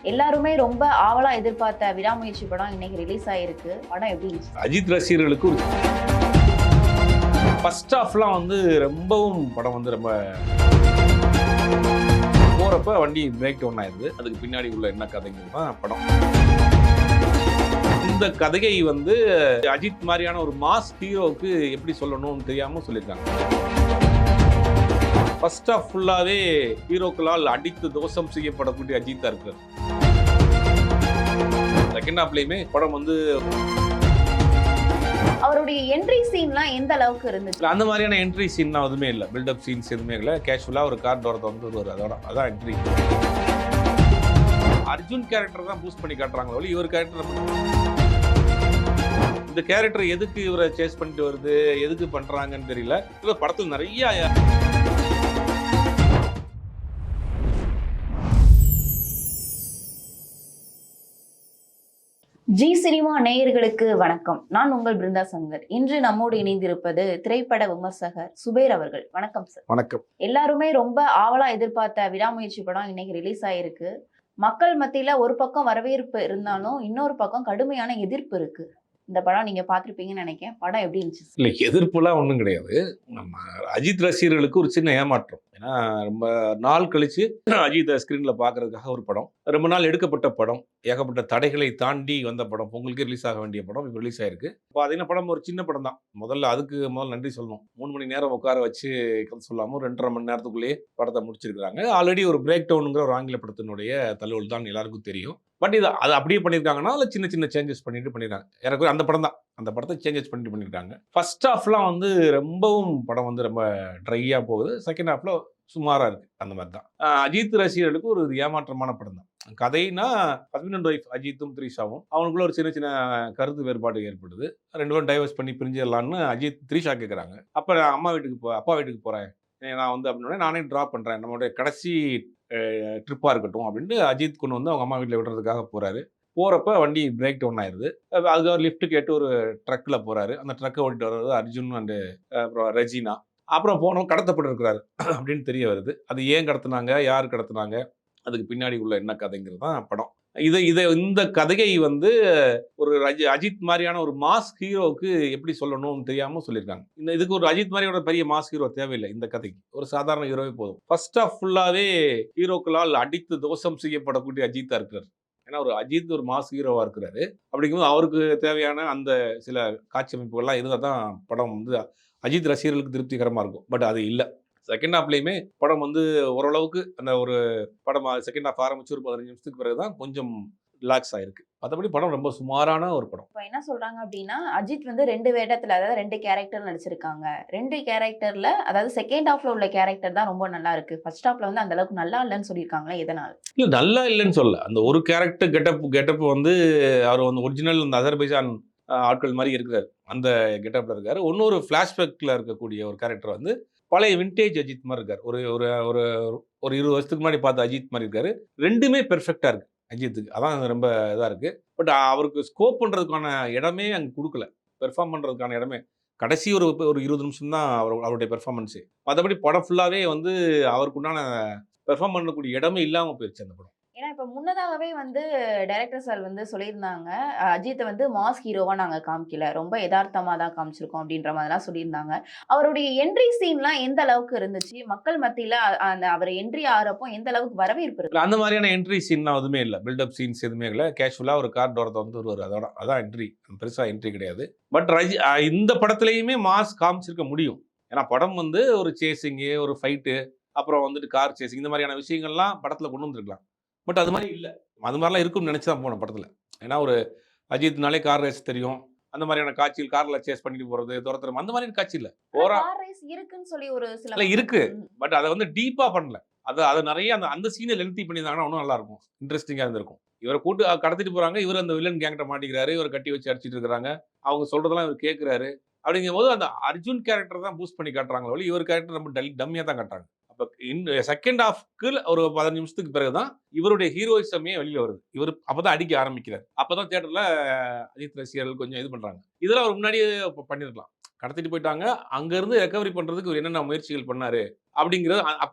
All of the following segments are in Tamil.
எல்லாருமே ரொம்ப ஆவலா எதிர்பார்த்த விடாமுயற்சி படம் இன்னைக்கு ரிலீஸ் ஆயிருக்கு. படம் எப்படி இருந்துச்சு? அஜித் ரசிகர்களுக்கு ஒரு ஃபர்ஸ்ட் ஹாஃப்லாம் ரொம்பவும் படம் ரொம்ப போறப்ப வண்டி பிரேக் டவுன் ஆயிருது. அதுக்கு பின்னாடி உள்ள என்ன கதைங்கிறது தான் படம். இந்த கதையை அஜித் மாதிரியான ஒரு மாஸ் ஹீரோவுக்கு எப்படி சொல்லணும்னு தெரியாம சொல்லியிருக்காங்க. ஃபர்ஸ்ட் ஹாஃப் ஃபுல்லாவே ஹீரோக்களால் அடித்து தோசம் செய்யப்படக்கூடிய அஜித்தா இருக்காரு. செகண்ட் ஹாஃப்லயுமே படம் அவருடைய என்ட்ரி சீன்லாம் எந்த அளவுக்கு இருந்துச்சு? அந்த மாதிரியான என்ட்ரி சீன்லாம் எதுவுமே இல்லை. பில்டப் சீன்ஸ் எதுவுமே இல்லை. கேஷுவலா ஒரு கார் டோரத்தை வருவார். அதான் என்ட்ரி. அர்ஜுன் கேரக்டர் தான் பூஸ்ட் பண்ணி காட்டுறாங்க. இவர் கேரக்டர் இந்த கேரக்டர் எதுக்கு இவரை சேஸ் பண்ணிட்டு வருது, எதுக்கு பண்றாங்கன்னு தெரியல. இவர் படத்தில் நிறைய ஜி சினிமா நேயர்களுக்கு வணக்கம். நான் உங்கள் பிருந்தா சங்கர். இன்று நம்மோடு இணைந்திருப்பது திரைப்பட விமர்சகர் சுபேர் அவர்கள். வணக்கம் சார். வணக்கம். எல்லாருமே ரொம்ப ஆவலா எதிர்பார்த்த விடாமுயற்சி படம் இன்னைக்கு ரிலீஸ் ஆயிருக்கு. மக்கள் மத்தியில ஒரு பக்கம் வரவேற்பு இருந்தாலும் இன்னொரு பக்கம் கடுமையான எதிர்ப்பு இருக்கு. இந்த படம் நீங்க பார்த்திருப்பீங்கன்னு நினைக்கிறேன். படம் எப்படி இருந்துச்சு? இல்லை, எதிர்ப்புலாம் ஒன்றும் கிடையாது. நம்ம அஜித் ரசிகர்களுக்கு ஒரு சின்ன ஏமாற்றம். ஏன்னா ரொம்ப நாள் கழிச்சு அஜித் ஸ்கிரீன்ல பார்க்கறதுக்காக ஒரு படம், ரொம்ப நாள் எடுக்கப்பட்ட படம், ஏகப்பட்ட தடைகளை தாண்டி வந்த படம், பொங்கலுக்கு ரிலீஸ் ஆக வேண்டிய படம் இப்போ ரிலீஸ் ஆயிருக்கு. பார்த்தீங்கன்னா படம் ஒரு சின்ன படம் தான். முதல்ல நன்றி சொல்லணும். 3 மணி நேரம் உட்கார வச்சு கதை சொல்லாமல் 2.5 மணி நேரத்துக்குள்ளேயே படத்தை முடிச்சிருக்காங்க. ஆல்ரெடி ஒரு பிரேக் டவுனுங்கிற ஒரு ஆங்கில படத்தினுடைய தழுவல் தான் எல்லாருக்கும் தெரியும். பட் அது அப்படியே பண்ணியிருக்காங்கன்னா அதில் சின்ன சின்ன சேஞ்சஸ் பண்ணியிருக்காங்க. எனக்கு அந்த படம் தான், அந்த படத்தை சேஞ்சஸ் பண்ணியிருக்காங்க. ஃபர்ஸ்ட் ஹாஃப்லாம் ரொம்பவும் படம் ரொம்ப ட்ரையாக போகுது. செகண்ட் ஹாஃப்ல சுமாராக இருக்குது. அந்த மாதிரி தான். அஜித் ரசிகர்களுக்கு ஒரு ஏமாற்றமான படம் தான். கதைனா ஹஸ்பண்ட் அண்ட் ஒய்ஃப் அஜித்தும் த்ரிஷாவும் அவனுக்குள்ள ஒரு சின்ன சின்ன கருத்து வேறுபாடு ஏற்படுது. 2 பேரும் டைவர்ஸ் பண்ணி பிரிஞ்சிடலான்னு அஜித் த்ரிஷா கேட்குறாங்க. அப்போ அப்பா வீட்டுக்கு போகிறேன் நான் அப்படின்னா நானே ட்ராப் பண்ணுறேன், நம்மளுடைய கடைசி ட்ரிப்பாக இருக்கட்டும் அப்படின்ட்டு அஜித் கொண்டு அவங்க அம்மா வீட்டில் விடுறதுக்காக போகிறாரு. போகிறப்ப வண்டி பிரேக் டவுன் ஆயிடுது. அதுக்கு ஒரு லிஃப்ட் கேட்டு ஒரு ட்ரக்கில் போகிறாரு. அந்த ட்ரக்கை ஓட்டிட்டு வர்றது அர்ஜுன் அண்டு அப்புறம் ரெஜினா. அப்புறம் போனவங்க கடத்தப்பட்டிருக்கிறாரு அப்படின்னு தெரிய வருது. அது ஏன் கடத்தினாங்க, யார் கடத்தினாங்க, அதுக்கு பின்னாடி உள்ள என்ன கதைங்கிறது தான் படம். இந்த கதையை ஒரு அஜித் மாதிரியான ஒரு மாஸ் ஹீரோவுக்கு எப்படி சொல்லணும்னு தெரியாமல் சொல்லியிருக்காங்க. இதுக்கு ஒரு அஜித் மாதிரியோட பெரிய மாஸ் ஹீரோ தேவையில்லை. இந்த கதைக்கு ஒரு சாதாரண ஹீரோவே போதும். ஃபர்ஸ்ட் ஹாஃப் ஃபுல்லாவே ஹீரோக்களால் அடித்து தோசம் செய்யப்படக்கூடிய அஜித்தா இருக்கிறார். ஏன்னா ஒரு அஜித் ஒரு மாஸ் ஹீரோவா இருக்கிறாரு. அப்படிங்கும்போது அவருக்கு தேவையான அந்த சில காட்சி அமைப்புகள்லாம் இருந்தால் தான் படம் அஜித் ரசிகர்களுக்கு திருப்திகரமாக இருக்கும். பட் அது இல்லை. செகண்ட் ஹாஃப்லேயுமே படம் ஓரளவுக்கு அந்த ஒரு படம் செகண்ட் ஹாஃப் ஆரம்பிச்சு ஒரு 15 நிமிஷத்துக்கு பிறகு தான் கொஞ்சம் ரிலாக்ஸ் ஆயிருக்கு. மற்றபடி படம் ரொம்ப சுமாரான ஒரு படம். இப்போ என்ன சொல்றாங்க அப்படின்னா, அஜித் 2 வேடத்துல, அதாவது 2 கேரக்டர் நடிச்சிருக்காங்க. 2 கேரக்டர்ல அதாவது செகண்ட் ஹாஃப்ல உள்ள கேரக்டர் தான் ரொம்ப நல்லா இருக்கு. ஃபர்ஸ்ட் ஹாஃப்ல அந்த அளவுக்கு நல்லா இல்லைன்னு சொல்லியிருக்காங்களே, எதனால? இல்லை, நல்லா இல்லைன்னு சொல்ல. அந்த ஒரு கேரக்டர் கெட்டப் அவர் ஒரிஜினல் அந்த அசர்பைஜான் ஆட்கள் மாதிரி இருக்கிறார். அந்த கெட்டப்ல இருக்காரு. இன்னொரு ஃபிளாஷ்பேக்ல இருக்கக்கூடிய ஒரு கேரக்டர் பழைய விண்டேஜ் அஜித் மாதிரி இருக்காரு. ஒரு ஒரு ஒரு ஒரு 20 வருஷத்துக்கு முன்னாடி பார்த்த அஜித் மாதிரி இருக்காரு. 2மே பெர்ஃபெக்டா இருக்கு அஜித்துக்கு. அதான் ரொம்ப இதாக இருக்கு. பட் அவருக்கு ஸ்கோப் பண்ணுறதுக்கான இடமே அங்கே கொடுக்கல. பெர்ஃபார்ம் பண்ணுறதுக்கான இடமே கடைசி ஒரு 20 நிமிஷம் தான் அவருடைய பெர்ஃபார்மன்ஸு. மற்றபடி படம் ஃபுல்லாகவே அவருக்கு உண்டான பெர்ஃபார்ம் பண்ணக்கூடிய இடமே இல்லாமல் போயிடுச்சு அந்த படம். ஏன்னா இப்ப முன்னதாகவே டைரக்டர் சார் சொல்லியிருந்தாங்க, அஜித்தை மாஸ் ஹீரோவா நாங்க காமிக்கல, ரொம்ப யதார்த்தமா தான் காமிச்சிருக்கோம் அப்படின்ற மாதிரிலாம் சொல்லியிருந்தாங்க. அவருடைய என்ட்ரி சீன்லாம் எந்த அளவுக்கு இருந்துச்சு? மக்கள் மத்தியில அந்த அவர் என்ட்ரி ஆகிறப்போ எந்த அளவுக்கு வரவேற்பு இருக்கு? அந்த மாதிரியான என்ட்ரி சீன்லாம் எதுவுமே இல்லை. பில்டப் சீன்ஸ் எதுவுமே இல்லை. கேஷுவலா ஒரு கார் டோரத்தை வருவார். அதான் என்ட்ரி. பெருசா என்ட்ரி கிடையாது. பட் இந்த படத்துலையுமே மாஸ் காமிச்சிருக்க முடியும். ஏன்னா படம் ஒரு சேசிங்கு, ஒரு ஃபைட்டு, அப்புறம் கார் சேசிங், இந்த மாதிரியான விஷயங்கள்லாம் படத்தில் கொண்டு வந்துருக்கலாம். பட் அது மாதிரி இல்லை. அது மாதிரிலாம் இருக்கும்னு நினச்சி தான் போனேன் படத்தில். ஏன்னா ஒரு அஜித்னாலே கார் ரேஸ் தெரியும். அந்த மாதிரியான காட்சிகள், கார்ல சேஸ் பண்ணிட்டு போறது, துரத்துறது, அந்த மாதிரியான காட்சி இல்லை. கார் ரேஸ் இருக்குன்னு சொல்லி ஒரு சில இருக்கு. பட் அதை டீப்பா பண்ணல. அதை நிறைய அந்த சீனை லென்த்தி பண்ணியிருந்தாங்கன்னா இன்னும் நல்லா இருக்கும், இன்ட்ரெஸ்டிங்காக இருந்திருக்கும். இவரை கூட்டு கடத்திட்டு போறாங்க. இவர் அந்த வில்லன் கேங்கிட்ட மாட்டிக்கிறாரு. இவர் கட்டி வச்சு அடிச்சிட்டு இருக்கிறாங்க. அவங்க சொல்றதெல்லாம் இவர் கேட்கிறாரு. அப்படிங்கும் போது அந்த அர்ஜுன் கேரக்டர் தான் பூஸ்ட் பண்ணி காட்டுறாங்க. இவர் கேரக்டர் ரொம்ப டம்மியா தான் காட்டுறாங்க. செகண்ட் ஹாஃப்க்கு ஒரு 15 நிமிஷத்துக்கு பிறகுதான் இவருடைய ஹீரோயிசமே வெளியில வருது. இவர் அப்பதான் அடிக்க ஆரம்பிக்கிறார். அப்பதான் தியேட்டர்ல அஜித் ரசிகர்கள் கொஞ்சம் இது பண்றாங்க. இதெல்லாம் அவர் முன்னாடியே பண்ணிருக்கலாம். கடத்திட்டு போயிட்டாங்க. அங்க இருந்து ரெக்கவரி பண்றதுக்கு இவர் என்னென்ன முயற்சிகள் பண்ணாரு அப்படிங்கிறது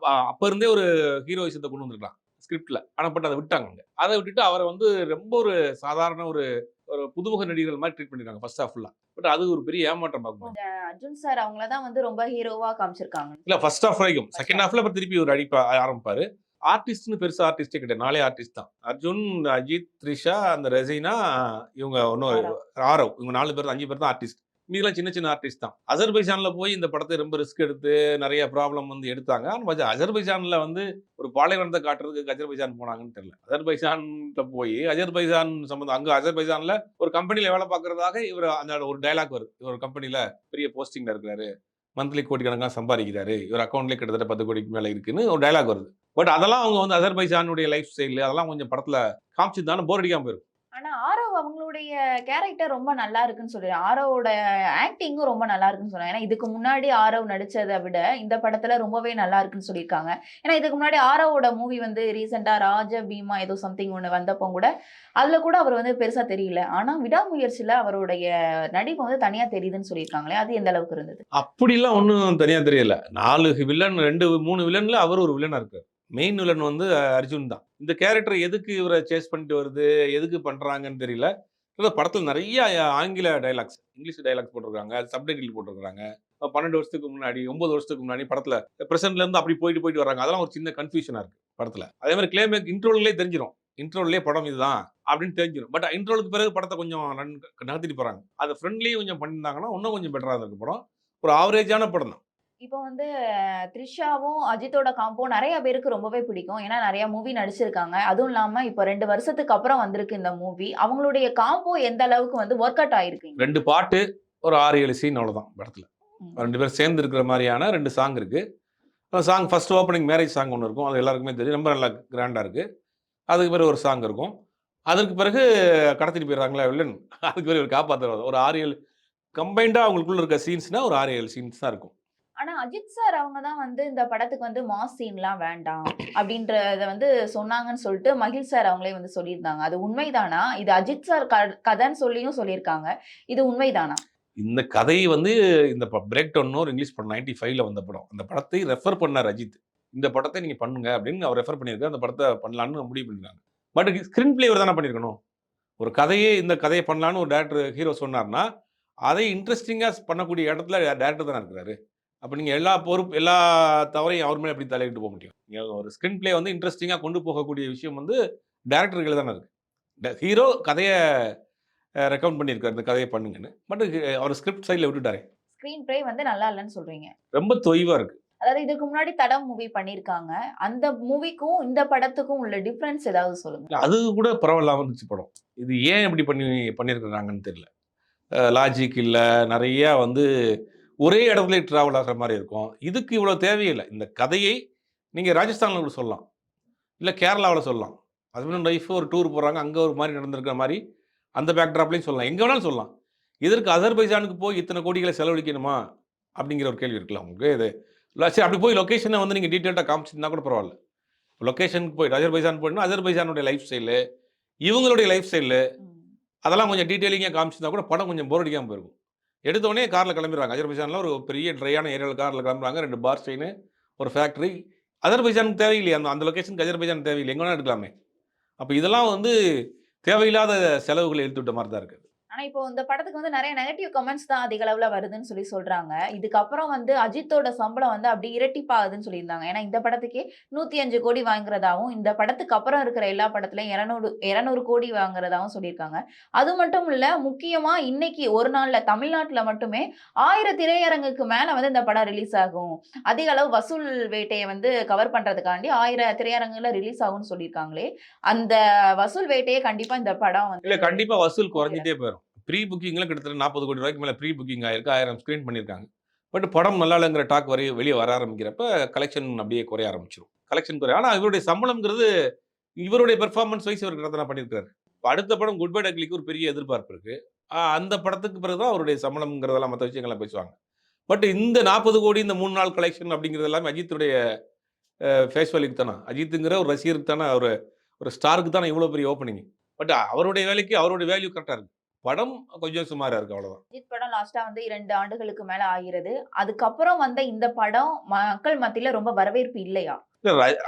அப்ப இருந்தே ஒரு ஹீரோயிசத்தை கொண்டு வந்திருக்கலாம். ஸ்கிரிப்ட்ல. ஆனா பட் அத விட்டாங்க அங்க. அத விட்டுட்டு அவர வந்து ரொம்ப ஒரு சாதாரண ஒரு ஒரு புதுமுக நடிகர்கள் மாரி ட்ரீட் பண்ணிருக்காங்க ஃபர்ஸ்ட் ஹாஃப் ஃபுல்லா. பட் அது ஒரு பெரிய ஏமாற்றம் பார்க்கும்போது. அர்ஜுன் சார் அவங்கள தான் வந்து ரொம்ப ஹீரோவா காமிச்சிருக்காங்க. இல்ல ஃபர்ஸ்ட் ஹாஃப் வரைக்கும். ஃபர்ஸ்ட் செகண்ட் ஹாஃப்ல அப்புறம் திருப்பி ஒரு அடிப்ப ஆரம்பிப்பாரு. ஆர்டிஸ்ட்ன்னு பெருசா ஆர்டிஸ்டே கிடையாது. 4 ஆர்டிஸ்ட் தான். அர்ஜுன், அஜித், த்ரிஷா, அந்த ரெஜினா, இவங்க இன்னும் ஆரவ். ஆரவ். இவங்க 4 பேர் தான் 5 பேர் தான் ஆர்டிஸ்ட். மீதிலாம் சின்ன சின்ன ஆர்டிஸ்ட் தான். அஜர்பைஜான்ல போய் இந்த படத்த ரொம்ப ரிஸ்க் எடுத்து நெறைய ப்ராப்ளம் வந்து எடுத்தாங்க. ஆனா அஜர்பைஜான்ல வந்து ஒரு பாலைவனத்த காட்டுறதுக்கு அஜர்பைஜான் போனாங்கன்னு தெரியல. அஜர்பைஜான்ல போய் அஜர்பைஜான் சம்பந்தம் அங்க அஜர்பைஜான்ல ஒரு கம்பெனில வேலை பார்க்கிறதாக இவரு அந்த ஒரு டயலாக் வருது. இவர் ஒரு கம்பெனில பெரிய போஸ்டிங்ல இருக்கிறாரு. மந்த்லி கோடிக்கணக்கா சம்பாதிக்கிறாரு. இவர் அக்கவுண்ட்லயே கிட்டத்தட்ட 10 கோடிக்கு மேல இருக்குன்னு ஒரு டயலாக் வருது. பட் அதெல்லாம் அவங்க வந்து அஜர்பைஜானுடைய லைஃப் ஸ்டைல் அதெல்லாம் கொஞ்சம் படத்துல காமிச்சிருந்தாலும் போர் அடிக்காம போயிருக்கும். ஆனா ஆரவ் அவங்களுடைய கேரக்டர் ரொம்ப நல்லா இருக்குன்னு சொல்றேன். ஆரவோட ஆக்டிங்கும் ரொம்ப நல்லா இருக்குன்னு சொன்னேன். ஏன்னா இதுக்கு முன்னாடி ஆரவ் நடிச்சத விட இந்த படத்துல ரொம்பவே நல்லா இருக்குன்னு சொல்லியிருக்காங்க. ஏன்னா இதுக்கு முன்னாடி ஆரவோட மூவி வந்து ரீசெண்டா ராஜ பீமா ஏதோ சம்திங் ஒண்ணு வந்தப்போ கூட அதுல கூட அவர் வந்து பெருசா தெரியல. ஆனா விடாமுயற்சியில அவருடைய நடிப்பு வந்து தனியா தெரியுதுன்னு சொல்லியிருக்காங்களே அது எந்த அளவுக்கு இருந்தது? அப்படிலாம் ஒண்ணும் தனியா தெரியல. 4 வில்லன் 2, 3 வில்லன்ல அவரு ஒரு வில்லனா இருக்காரு. மெயின் வில்லன் வந்து அர்ஜுன் தான். இந்த கேரக்டர் எதுக்கு இவர சேஸ் பண்ணிட்டு வருது, எதுக்கு பண்றாங்கன்னு தெரியல. ஏதோ படத்துல நெறைய ஆங்கில டயலாக்ஸ், இங்கிலீஷ் டயலாக்ஸ் போட்டிருக்காங்க. சப்டைட்டில் போட்டிருக்காங்க. 12 வருஷத்துக்கு முன்னாடி, 9 வருஷத்துக்கு முன்னாடி படத்துல பிரசன்ட்ல இருந்து அப்படி போயிட்டு போயிட்டு வர்றாங்க. அதெல்லாம் ஒரு சின்ன கன்ஃப்யூஷனா இருக்கு படத்துல. அதே மாரி கிளைமேக்ஸ் இன்ட்ரோலயே தெரிஞ்சிரும். இன்ட்ரோலயே படம் இதுதான் அப்படின்னு தெரிஞ்சிரும். பட் இன்ட்ரோலுக்கு பிறகு படத்த கொஞ்சம் நகர்த்திட்டு போறாங்க. அத ஃப்ரெண்ட்லயே கொஞ்சம் பண்ணியிருந்தாங்கன்னா, இன்னும் கொஞ்சம் பெட்டரா இருந்திருக்கும் படம். ஒரு ஆவரேஜான படம் தான். இப்போ வந்து த்ரிஷாவும், அஜித்தோட காம்போ நெறைய பேருக்கு ரொம்பவே பிடிக்கும். ஏன்னா நெறைய மூவி நடிச்சிருக்காங்க. அதுவும் இல்லாம இப்போ 2 வருஷத்துக்கு அப்புறம் வந்திருக்கு இந்த மூவி. அவங்களுடைய காம்போ எந்த அளவுக்கு வந்து வொர்க் அவுட் ஆயிருக்குங்க? 2 பாட்டு, ஒரு 6, 7 சீன் அவ்வளோதான் படத்துல. ம். 2 பேரும் சேர்ந்து இருக்கிற மாரியான 2 சாங் இருக்கு. அந்த song first opening marriage song ஒண்ணு இருக்கும். அது எல்லாருக்குமே தெரியும். ரொம்ப நல்லா கிராண்டா இருக்கு. அதுக்கு பிறகு ஒரு சாங் இருக்கும். அதற்கு பிறகு கடத்திட்டு போயிடுறாங்களா வில்லன். அதுக்கு பிறகு இவரு காப்பாத்துறாரு. ஒரு 6, 7 கம்பைன்டா அவங்களுக்குள்ள இருக்க சீன்ஸ்னா ஒரு 6, 7 சீன்ஸ் தான் இருக்கும். ஆனா அஜித் சார் அவங்க தான் வந்து இந்த படத்துக்கு வந்து மாஸ் சீன்லாம் வேண்டாம் அப்படின்றத வந்து சொன்னாங்கன்னு சொல்லிட்டு மகிழ் சார் அவங்களே வந்து சொல்லியிருந்தாங்க. அது உண்மைதானா? இது அஜித் சார் கதைன்னு சொல்லியும் சொல்லியிருக்காங்க. இது உண்மைதானா? இந்த கதை வந்து இந்த பிரேக் டவுன்னு ஒரு இங்கிலீஷ் படம் 95ல வந்த படம். அந்த படத்தை ரெஃபர் பண்ணாரு அஜித். இந்த படத்த நீங்க பண்ணுங்க அப்படின்னு அவர் ரெஃபர் பண்ணியிருக்காரு. அந்த படத்த பண்ணலான்னு முடிவு பண்ணிருக்காங்க. பட் ஸ்கிரீன் பிளே இவர் தானே பண்ணியிருக்கணும். ஒரு கதையே இந்த கதைய பண்ணலான்னு ஒரு டைரக்டர் ஹீரோ சொன்னார்னா, அதை இன்ட்ரஸ்டிங்கா பண்ணக்கூடிய இடத்துல டைரக்டர் தானே இருக்கிறாரு. அப்ப நீங்க எல்லா தவறையும் அவர் மேல எப்படி தலையிட்டு போக முடியும்? நீங்க ஒரு ஸ்கிரீன் பிளே வந்து இன்ட்ரஸ்டிங்கா கொண்டு போகக்கூடிய விஷயம் வந்து டைரக்டர் கையில தானே இருக்கு. ஹீரோ கதைய ரெக்கமெண்ட் பண்ணியிருக்காரு. இந்த கதைய பண்ணுங்கன்னு. பட் அவர் ஸ்கிரிப்ட் சைட்ல விட்டுட்டாரே. ஸ்கிரீன் பிளே வந்து நல்லா இல்லன்னு சொல்றீங்க. ரொம்ப தொய்வா இருக்கு. அதாவது இதுக்கு முன்னாடி தடம் மூவி பண்ணியிருக்காங்க. அந்த மூவிக்கும் இந்த படத்துக்கும் உள்ள டிஃபரன்ஸ் ஏதாவது சொல்லுங்க. இல்ல அது கூட பரவாயில்லாம இருந்துச்சு படம். இது ஏன் இப்படி பண்ணியிருக்கிறாங்கன்னு தெரியல. லாஜிக் இல்ல. நெறைய வந்து ஒரே இடத்துல டிராவல் ஆகுற மாரி இருக்கும். இதுக்கு இவ்வளோ தேவையில்ல. இந்த கதையை நீங்க ராஜஸ்தான்ல கூட சொல்லலாம். இல்ல கேரளாவுல சொல்லலாம். ஹஸ்பண்ட் அண்ட் ஒய்ஃப் ஒரு டூர் போறாங்க. அங்க ஒரு மாரி நடந்திருக்கிற மாரி, அந்த பேக்ட்ராப்லயும் சொல்லலாம். எங்க வேணாலும் சொல்லலாம். எதற்கு அஜர்பைஜானுக்கு போய் இத்தன கோடிகள செலவழிக்கணுமா? அப்படிங்கிற ஒரு கேள்வி இருக்குல்ல உங்களுக்கு. இது சரி அப்படி போய் லொகேஷன வந்து நீங்க டீட்டெயில்டா காமிச்சிருந்தா கூட பரவால்ல. லொகேஷனுக்கு போயிட்டு அஜர்பைஜான் போயிட்டோம்னா, அஜர்பைஜானுடைய லைஃப் ஸ்டைலு, இவங்களுடைய லைஃப் ஸ்டைலு ம். அதெல்லாம் கொஞ்சம் டீட்டெயிலிங்கா காமிச்சிருந்தா கூட படம் கொஞ்சம் போர் அடிக்காம போயிருக்கும். எடுத்த உடனே கார்ல கிளம்பிருவாங்க. அஜர்பைஜான்ல ஒரு பெரிய ட்ரையான ஏரியால கார்ல கிளம்புறாங்க. 2 பார் செயினு, ஒரு ஃபேக்டரி. அஜர்பைஜானுக்கு தேவையில்லையே. அந்த லொகேஷனுக்கு அஜர்பைஜான் தேவையில்லை. எங்க வேணா எடுக்கலாமே. அப்ப இதெல்லாம் வந்து தேவையில்லாத செலவுகள இழுத்து விட்ட மாரி தான் இருக்கு. ஆனா இப்போ இந்த படத்துக்கு வந்து நெறைய நெகட்டிவ் கமெண்ட்ஸ் தான் அதிக அளவுல வருதுன்னு சொல்றாங்க. இதுக்கப்புறம் வந்து அஜித்தோட சம்பளம் வந்து அப்படியே இரட்டிப்பாகுதுன்னு சொல்லியிருந்தாங்க. ஏன்னா இந்த படத்துக்கே 105 கோடி வாங்குறதாவும், இந்த படத்துக்கு அப்புறம் இருக்கிற எல்லா படத்துலயும் 200 கோடி வாங்குறதாவும் சொல்லியிருக்காங்க. அது மட்டும் இல்ல, முக்கியமா இன்னைக்கு ஒரு நாள்ல தமிழ்நாட்டுல மட்டுமே 1000 திரையரங்குக்கு மேல வந்து இந்த படம் ரிலீஸ் ஆகும். அதிக அளவு வசூல் வேட்டைய வந்து கவர் பண்றதுக்காண்டி 1000 திரையரங்குல ரிலீஸ் ஆகும்னு சொல்லியிருக்காங்களே, அந்த வசூல் வேட்டைய கண்டிப்பா இந்த படம் வந்து இல்ல கண்டிப்பா வசூல் குறைஞ்சிட்டே போயிரும். ப்ரீ புக்கிங்ல கிட்டத்தட்ட 40 கோடி ரூபாய்க்கு மேல ப்ரீ புக்கிங் ஆயிருக்கு. 1000 ஸ்கிரீன் பண்ணியிருக்காங்க. பட் படம் நல்லா இல்லங்கிற டாக் வெளிய வர ஆரம்பிக்கிறப்ப, கலெக்ஷன் அப்படியே குறைய ஆரம்பிச்சுரும். கலெக்ஷன் குறையும். ஆனா இவருடைய சம்பளம்ங்கிறது இவருடைய பெர்ஃபார்மன்ஸ் வைஸ் இவர் நல்லா தான் பண்ணியிருக்காரு. இப்ப அடுத்த படம் குட் பை டக்லிக்கு ஒரு பெரிய எதிர்பார்ப்பு இருக்கு. அந்த படத்துக்கு பிறகு தான் அவருடைய சம்பளம்ங்கிறதெல்லாம் மத்த விஷயங்கள்லாம் பேசுவாங்க. பட் இந்த 40 கோடி இந்த 3 நாள் கலெக்ஷன் அப்படிங்கிறது எல்லாமே அஜித்துடைய ஃபேஸ் வேல்யூக்கு தான. அஜித்துங்கிற ஒரு ரசிகருக்கு தான ஒரு ஸ்டாருக்கு தான இவ்வளோ பெரிய ஓப்பனிங். பட் அவருடைய வேலைக்கு அவருடைய வேல்யூ கரெக்ட்டா இருக்கு. படம் கொஞ்சம் சுமாரா இருக்கு அவ்வளோதான். அஜித் படம் லாஸ்ட்டா வந்து 2 ஆண்டுகளுக்கு மேல ஆகிறது. அதுக்கப்புறம் வந்த இந்த படம் மக்கள் மத்தியில ரொம்ப வரவேற்பு இல்லையா?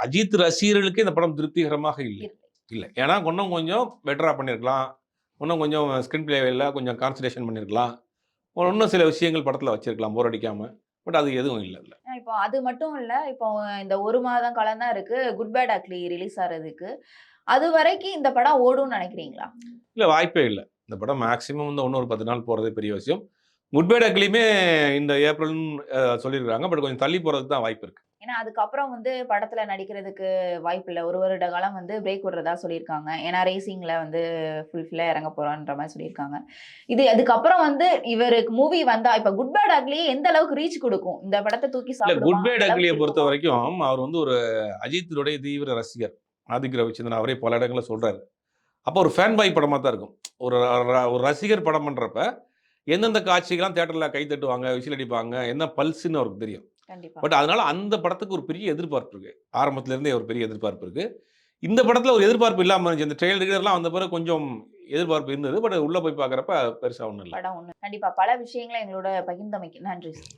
அஜித் ரசிகர்களுக்கே இந்த படம் திருப்திகரமாக இல்லை. ஏன்னா இன்னும் கொஞ்சம் பெட்டரா பண்ணியிருக்கலாம், இன்னும் கொஞ்சம் ஸ்கிரீன் பிளேல கொஞ்சம் கான்சன்ட்ரேஷன் பண்ணியிருக்கலாம், இன்னும் சில விஷயங்கள் படத்தில் வச்சிருக்கலாம் போர் அடிக்காம. பட் அது எதுவும் இல்லை. இப்போ அது மட்டும் இல்ல, இப்போ இந்த 1 மாதம் காலம் தான் இருக்கு குட் பேட் அக்லி ரிலீஸ் ஆறதுக்கு. அது வரைக்கும் இந்த படம் ஓடும்னு நினைக்கிறீங்களா? இல்லை, வாய்ப்பே இல்லை. இந்த படம் மேக்ஸிமம் வந்து இன்னும் ஒரு 10 நாள் போகிறதே பெரிய விஷயம். குட் பேட் அக்லியுமே இந்த ஏப்ரல்னு சொல்லியிருக்காங்க. பட் கொஞ்சம் தள்ளி போகிறதுக்கு தான் வாய்ப்பு இருக்கு. ஏன்னா அதுக்கப்புறம் வந்து படத்துல நடிக்கிறதுக்கு வாய்ப்பில்ல. 1 வருட காலம் வந்து பிரேக் விடுறதா சொல்லியிருக்காங்க. ஏன்னா ரேசிங்ல வந்து ஃபுல்ஃபில்லா இறங்க போறோன்ற மாதிரி சொல்லியிருக்காங்க. இது அதுக்கப்புறம் வந்து இவருக்கு மூவி வந்தா இப்ப குட் பேட் அக்லி எந்த அளவுக்கு ரீச் கொடுக்கும்? இந்த படத்தை தூக்கி இல்லை, சாப்பிடுமா? குட் பேட் அந்த அக்லியை அளவுக்கு பொறுத்த இருக்குமா? வரைக்கும் அவர் வந்து ஒரு அஜித்தினுடைய தீவிர ரசிகர். ஆதிக் ரவிச்சந்திரன் அவரே பல இடங்களில் சொல்றாரு. அப்போ ஒரு ஃபேன் பாய் படமாக தான் இருக்கும். ஒரு ஒரு ரசிகர் படம் பண்ணுறப்ப எந்தெந்த காட்சிகள்லாம் தேட்டரில் கை தட்டுவாங்க, விசில் அடிப்பாங்க, என்ன பல்ஸ்ன்னு அவருக்கு தெரியும். கண்டிப்பா. பட் அதனால அந்த படத்துக்கு ஒரு பெரிய எதிர்பார்ப்பு இருக்கு. ஆரம்பத்துல இருந்தே ஒரு பெரிய எதிர்பார்ப்பு இருக்கு. இந்த படத்துல ஒரு எதிர்பார்ப்பு இல்லாம இருந்துச்சு. இந்த ட்ரெய்லர்லாம் வந்த பிறகு கொஞ்சம் எதிர்பார்ப்பு இருந்தது. பட் உள்ள போய் பார்க்குறப்ப பெருசா ஒண்ணும் இல்ல. படம் ஒண்ணு. கண்டிப்பா பல விஷயங்களை எங்களோட பகிர்ந்தமைக்கு நன்றி சார்.